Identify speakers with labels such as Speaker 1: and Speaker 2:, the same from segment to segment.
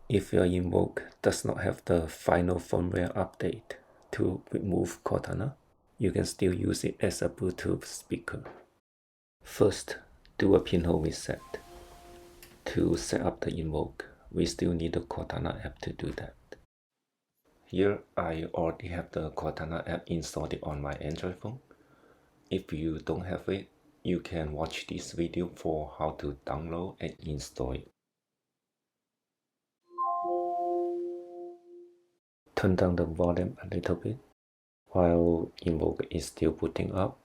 Speaker 1: If your Invoke does not have the final firmware update to remove Cortana, you can still use it as a Bluetooth speaker. First, do a pinhole reset. To set up the Invoke, we still need the Cortana app to do that. Here, I already have the Cortana app installed on my Android phone. If you don't have it, you can watch this video for how to download and install it. Turn down the volume a little bit. While Invoke is still booting up,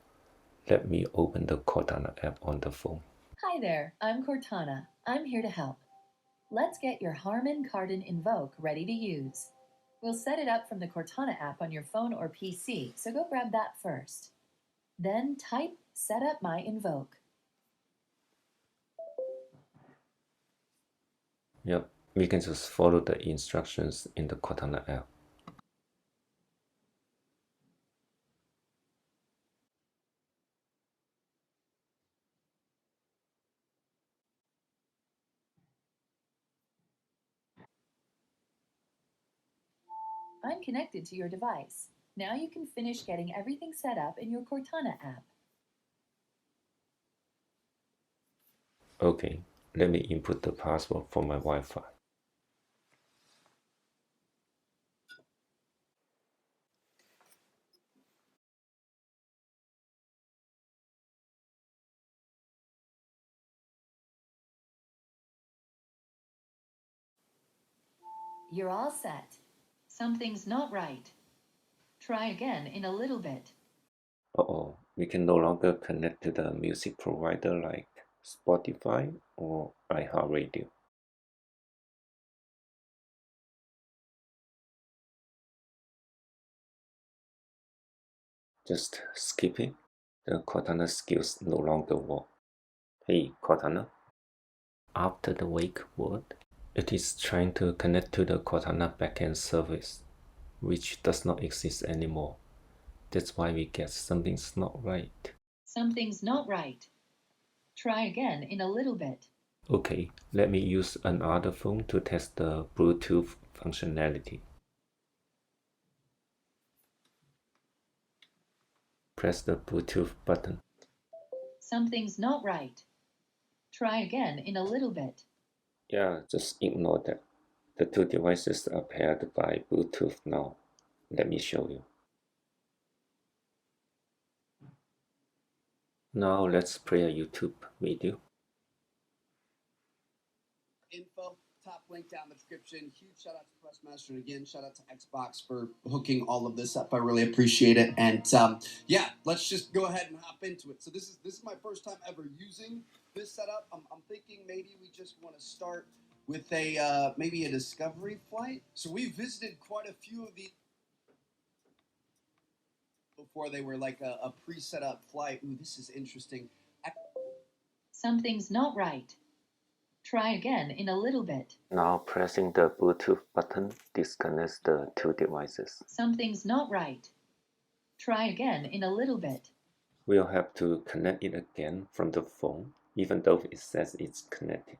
Speaker 1: let me open the Cortana app on the phone.
Speaker 2: Hi there, I'm Cortana. I'm here to help. Let's get your Harman Kardon Invoke ready to use. We'll set it up from the Cortana app on your phone or PC, so go grab that first. Then type Set Up My Invoke.
Speaker 1: Yep, we can just follow the instructions in the Cortana app.
Speaker 2: I'm connected to your device. Now you can finish getting everything set up in your Cortana app.
Speaker 1: Okay, let me input the password for my Wi-Fi.
Speaker 2: You're all set. Something's not right. Try again in a little bit.
Speaker 1: Uh-oh, we can no longer connect to the music provider like Spotify or iHeartRadio. Just skip it. The Cortana skills no longer work. Hey, Cortana. After the wake word, it is trying to connect to the Cortana backend service, which does not exist anymore. That's why we get something's not right.
Speaker 2: Something's not right. Try again in a little bit.
Speaker 1: Okay, let me use another phone to test the Bluetooth functionality. Press the Bluetooth button.
Speaker 2: Something's not right. Try again in a little bit.
Speaker 1: Yeah, just ignore that. The two devices are paired by Bluetooth now. Let me show you. Now let's play a YouTube video.
Speaker 3: Info, top link down in the description. Huge shout out to Pressmaster, and again, shout out to Xbox for hooking all of this up. I really appreciate it. And yeah, let's just go ahead and hop into it. So this is my first time ever using this setup. I'm thinking maybe we just want to start with a maybe a discovery flight. So we visited quite a few of these before they were like a pre-set up flight. Ooh, this is interesting.
Speaker 2: Something's not right. Try again in a little bit.
Speaker 1: Now pressing the Bluetooth button disconnects the two devices.
Speaker 2: Something's not right. Try again in a little bit.
Speaker 1: We'll have to connect it again from the phone, even though it says it's connected.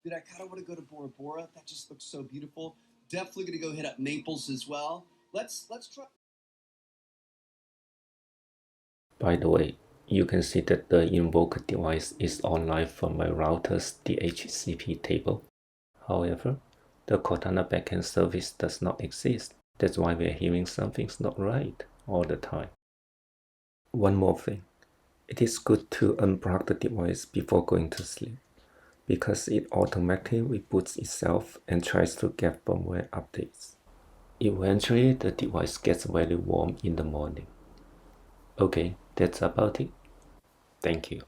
Speaker 3: Dude, I kind of want to go to Bora Bora. That just looks so beautiful. Definitely going to go hit up Naples as well. Let's try.
Speaker 1: By the way, you can see that the Invoke device is online from my router's DHCP table. However, the Cortana backend service does not exist. That's why we're hearing something's not right all the time. One more thing. It is good to unplug the device before going to sleep, because it automatically reboots itself and tries to get firmware updates. Eventually, the device gets very warm in the morning. Okay, that's about it. Thank you.